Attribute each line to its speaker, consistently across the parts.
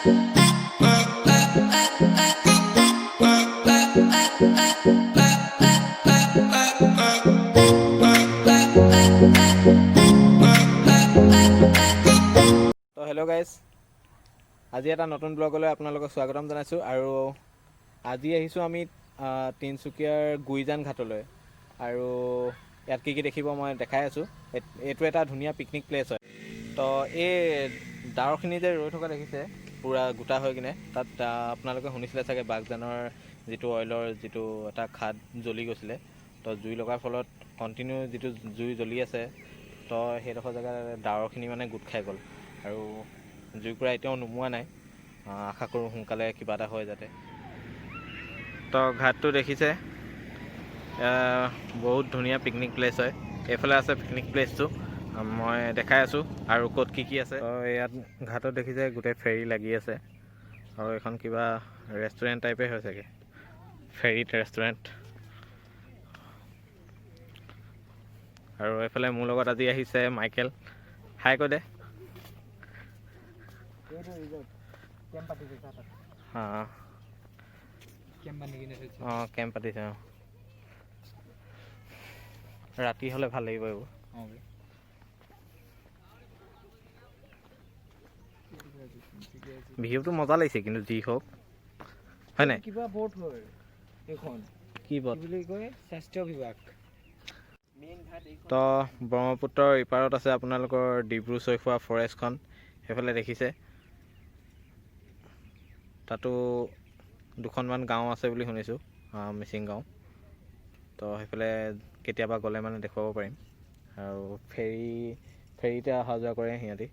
Speaker 1: Hello' guys, আজি এটা নতুন ব্লগলৈ আপোনালোকক স্বাগতম জনাইছোঁ। আৰু আজি আহিছোঁ আমি তিনিচুকীয়াৰ গুইজান ঘাটলৈ। আৰু ইয়াত কি দেখিব মই দেখাই আছোঁ। এইটো এটা ধুনীয়া পিকনিক প্লেচ হয়। তো এই ডাৱৰখিনি যে ৰৈ থকা দেখিছে পূৰা গোটা হৈ কিনে, তাত আপোনালোকে শুনিছিলে চাগে বাগজানৰ যিটো অইলৰ যিটো এটা খাদ জ্বলি গৈছিলে। তো জুই লগাৰ ফলত কণ্টিনিউ যিটো জুই জ্বলি আছে, তো সেইডোখৰ জেগাত ডাৱৰখিনি মানে গোট খাই গ'ল। আৰু জুইকুৰা এতিয়াও নুমুৱা নাই। আশা কৰোঁ সোনকালে কিবা এটা হয় যাতে। তো ঘাটটো দেখিছে, বহুত ধুনীয়া পিকনিক প্লেচ হয়। এইফালে আছে পিকনিক প্লেচটো, মই দেখাই আছোঁ আৰু ক'ত কি আছে। তো ইয়াত ঘাটত দেখিছে গোটেই ফেৰী লাগি আছে। আৰু এখন কিবা ৰেষ্টুৰেণ্ট টাইপে হয় চাগে, ফেৰীত ৰেষ্টুৰেণ্ট। আৰু এইফালে মোৰ লগত আজি আহিছে মাইকেল। হাই কৈ দে। কেম্প পাতিছে। ৰাতি হ'লে ভাল লাগিব এইবোৰ। ভিউটো মজা লাগিছে কিন্তু যি হওক, হয় নাই?
Speaker 2: কিবা বৰ্ড হয় এইখন,
Speaker 1: কি বৰ্ড
Speaker 2: বুলি কয়? স্বাস্থ্য বিভাগ।
Speaker 1: তো ব্ৰহ্মপুত্ৰৰ ইপাৰত আছে আপোনালোকৰ ডিব্ৰু চৈখোৱা ফৰেষ্টখন। সেইফালে দেখিছে, তাতো দুখনমান গাঁও আছে বুলি শুনিছোঁ, মিচিং গাঁও। তো সেইফালে কেতিয়াবা গ'লে মানে দেখুৱাব পাৰিম। আৰু ফেৰীতে অহা যোৱা কৰে সিহঁতি।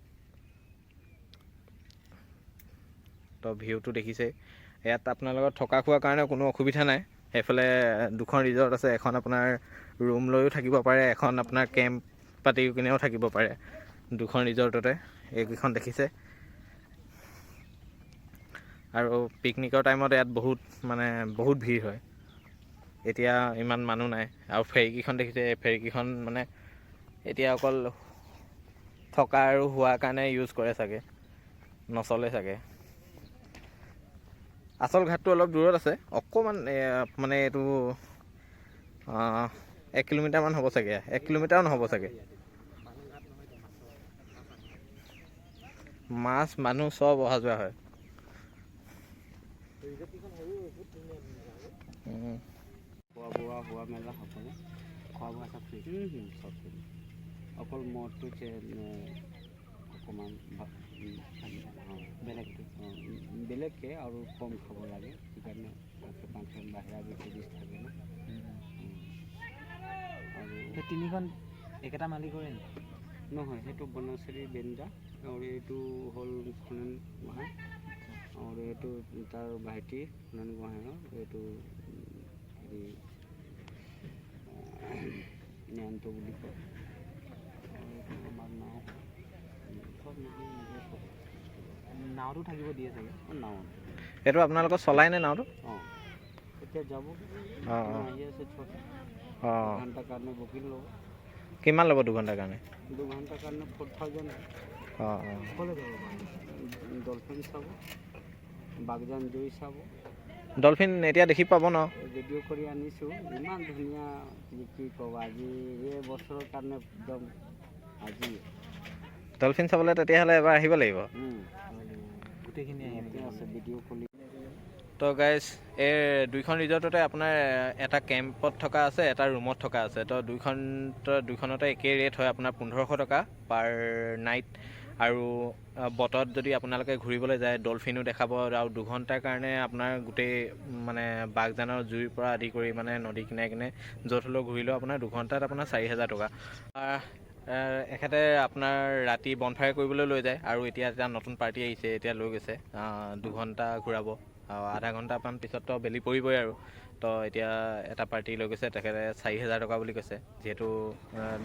Speaker 1: তো ভিউটো দেখিছে। ইয়াত আপোনালোকৰ থকা খোৱাৰ কাৰণে কোনো অসুবিধা নাই। সেইফালে দুখন ৰিজৰ্ট আছে, এখন আপোনাৰ ৰুম লৈও থাকিব পাৰে, এখন আপোনাৰ কেম্প পাতি কিনেও থাকিব পাৰে। দুখন ৰিজৰ্টতে এইকেইখন দেখিছে। আৰু পিকনিকৰ টাইমত ইয়াত বহুত ভিৰ হয়। এতিয়া ইমান মানুহ নাই। আৰু ফেৰীকেইখন দেখিছে, ফেৰীকেইখন মানে এতিয়া অকল থকা আৰু হোৱাৰ কাৰণে ইউজ কৰে চাগে, নচলে চাগে। আচল ঘাটটো অলপ দূৰত আছে, অকণমান মানে এইটো 1 কিলোমিটাৰমান হ'ব চাগে, 1 কিলোমিটাৰো নহ'ব চাগে। মাছ মানুহ চব অহা যোৱা হয়।
Speaker 2: খোৱা মেলা সকলো খোৱা বোৱা চব ফ্ৰী। চব ফ্ৰী। অকল মদটো অকণমান বেলেগকৈ আৰু কম খাব লাগে, সেইকাৰণে বাহিৰা বিক্ৰী থাকে ন। আৰু সেই তিনিখন একেটা মালিকৰে নহয়, সেইটো বনশ্ৰী বেঞ্জা আৰু এইটো হ'ল খনন গোহাঁই। আৰু এইটো তাৰ ভাইটি খনন গোহাঁইৰ, এইটো হেৰি ন্যান্ত বুলি কয়। আৰু এইটো আমাৰ নাও, চব নাওটো থাকিব দিয়ে চাগে। নাও
Speaker 1: এইটো আপোনালোকৰ চলাই নে নাওটো?
Speaker 2: এতিয়া যাব আহি আছে 6 ঘণ্টাৰ কাৰণে বুকিং ল'ব।
Speaker 1: কিমান ল'ব 2 ঘণ্টাৰ কাৰণে?
Speaker 2: 2 ঘণ্টাৰ কাৰণে 4000। ক'লৈ যাব? ডলফিন চাব, বাগজান জুই চাব।
Speaker 1: ডলফিন এতিয়া দেখি পাব ন?
Speaker 2: ভিডিঅ' কৰি আনিছোঁ, ইমান ধুনীয়া কি ক'ব। আজি এই বছৰৰ কাৰণে একদম আজি
Speaker 1: ডলফিন চাবলৈ তেতিয়াহ'লে এবাৰ আহিব লাগিব।
Speaker 2: গোটেইখিনি আছে ভিডিঅ' কৰি।
Speaker 1: তো গাইজ, এই দুইখন ৰিজৰ্টতে আপোনাৰ এটা কেম্পত থকা আছে, এটা ৰুমত থকা আছে। তো দুইখনতে একেই ৰেট হয়, আপোনাৰ 1500 টকা পাৰ নাইট। আৰু বটত যদি আপোনালোকে ঘূৰিবলৈ যায়, ডলফিনো দেখাব। আৰু 2 ঘণ্টাৰ কাৰণে আপোনাৰ গোটেই মানে বাগজানৰ জুইৰ পৰা আদি কৰি মানে নদী কিনাৰে কিনাৰে য'ত হ'লেও ঘূৰিলেও আপোনাৰ 2 ঘণ্টাত আপোনাৰ 4000 টকা। এখেতে আপোনাৰ ৰাতি বনফায়াৰ কৰিবলৈ লৈ যায়। আৰু এতিয়া এটা নতুন পাৰ্টি আহিছে, এতিয়া লৈ গৈছে 2 ঘণ্টা ঘূৰাব। আধা ঘণ্টামান পিছততো বেলি পৰিবই আৰু। তো এতিয়া এটা পাৰ্টি লৈ গৈছে, তেখেতে 4000 টকা বুলি কৈছে। যিহেতু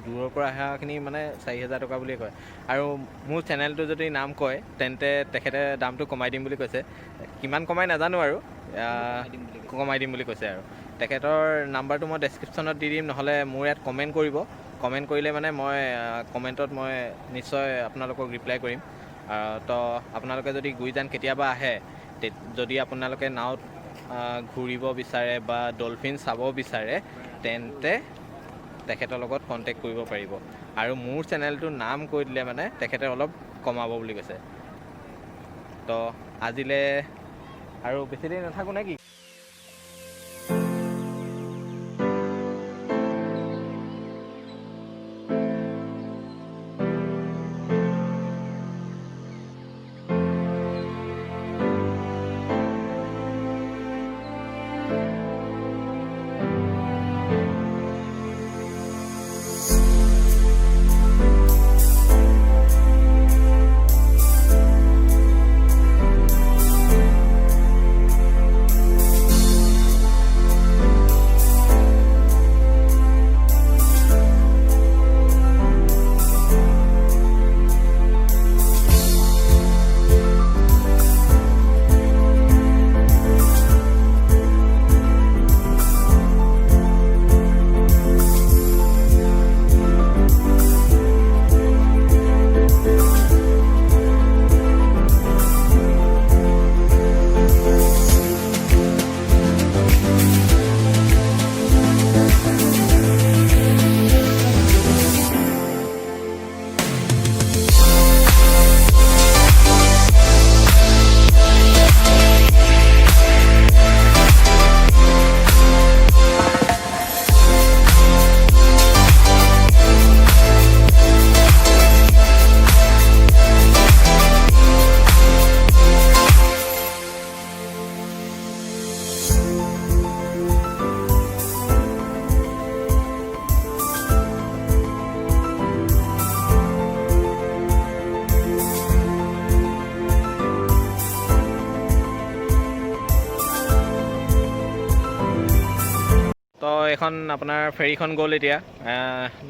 Speaker 1: দূৰৰ পৰা অহাখিনি মানে 4000 টকা বুলিয়ে কয়। আৰু মোৰ চেনেলটো যদি নাম কয়, তেন্তে তেখেতে দামটো কমাই দিম বুলি কৈছে। কিমান কমাই নাজানো আৰু, কমাই দিম বুলি কৈছে। আৰু তেখেতৰ নাম্বাৰটো মই ডেছক্ৰিপশ্যনত দি দিম, নহ'লে মোৰ ইয়াত কমেণ্ট কৰিব। কমেণ্ট কৰিলে মানে মই কমেণ্টত মই নিশ্চয় আপোনালোকক ৰিপ্লাই কৰিম। তো আপোনালোকে যদি গুইজান কেতিয়াবা আহে, যদি আপোনালোকে নাৱত ঘূৰিব বিচাৰে বা ডলফিন চাব বিচাৰে, তেন্তে তেখেতৰ লগত কণ্টেক্ট কৰিব পাৰিব। আৰু মোৰ চেনেলটোৰ নাম কৈ দিলে মানে তেখেতে অলপ কমাব বুলি কৈছে। তো আজিলৈ আৰু বেছি দেৰি নাথাকোঁ নে কি? তো এখন আপোনাৰ ফেৰীখন গ'ল এতিয়া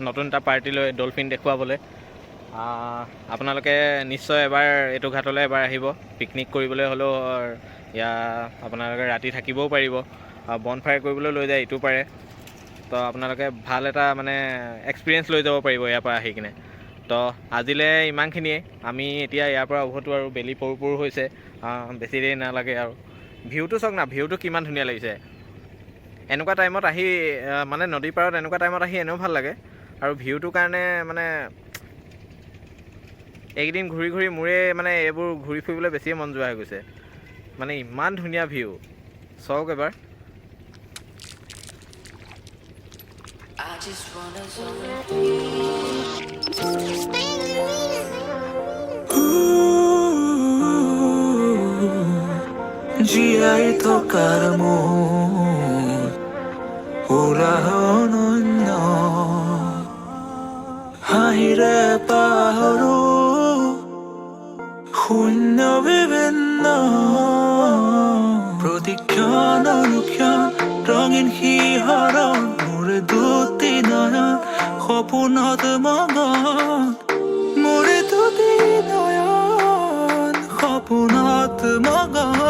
Speaker 1: নতুন এটা পাৰ্টিলৈ ডলফিন দেখুৱাবলৈ। আপোনালোকে নিশ্চয় এবাৰ এইটো ঘাটলৈ এবাৰ আহিব। পিকনিক কৰিবলৈ হ'লেও আপোনালোকে ৰাতি থাকিবও পাৰিব, বন ফায়াৰ কৰিবলৈ লৈ যায় ইটো পাৰে। তো আপোনালোকে ভাল এটা মানে এক্সপিৰিয়েঞ্চ লৈ যাব পাৰিব ইয়াৰ পৰা আহি কিনে। তো আজিলৈ ইমানখিনিয়ে। আমি এতিয়া ইয়াৰ পৰা উভতো আৰু বেলি পৰো পৰো হৈছে, বেছি দেৰি নালাগে আৰু। ভিউটো চাওক না, ভিউটো কিমান ধুনীয়া লাগিছে। এনেকুৱা টাইমত আহি মানে নদী পাৰত এনেকুৱা টাইমত আহি এনেও ভাল লাগে। আৰু ভিউটোৰ কাৰণে মানে এইকেইদিন ঘূৰি ঘূৰি মোৰে মানে এইবোৰ ঘূৰি ফুৰিবলৈ বেছিয়ে মন যোৱা হৈ গৈছে। মানে ইমান ধুনীয়া ভিউ, চাওক এবাৰ।
Speaker 3: জীয়াই থকাৰ মোৰ উলাহ অনন্য, হাঁহিৰে পাহৰো শূন্য বিভিন্ন, প্ৰতিক্ষণ অনুক্ষণ ৰঙীন শিহৰণ, মোৰে দুটি নয়ন সপোনত মগন, মোৰে দুটি নয়ন সপোনত মগন,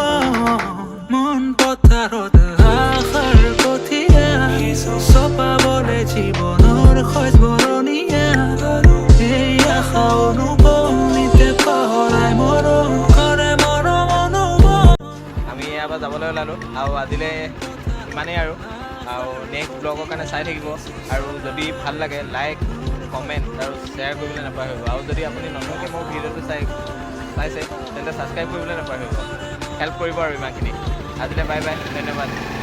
Speaker 3: মন পথাৰত আশাৰ কঠীয়া চপাবলে জীৱনৰ খোজ বৰণীয়া, এই আশা অনুপমিতে পহৰাই মৰম কৰে মৰম অনুভৱ।
Speaker 1: আমি ইয়াৰ পৰা যাবলৈ ওলালোঁ আৰু আজিলৈ ইমানেই আৰু নেক্সট ব্লগৰ কাৰণে চাই থাকিব। আৰু যদি ভাল লাগে লাইক কমেণ্ট আৰু শ্বেয়াৰ কৰিবলৈ নাপাহৰিব। আৰু যদি আপুনি নতুনকৈ মোৰ ভিডিঅ'টো চাইছে তেন্তে ছাবস্ক্ৰাইব কৰিবলৈ নাপাহৰিব। হেল্প কৰিব আৰু ইমানখিনি। আজিলৈ বাই বাই, ধন্যবাদ।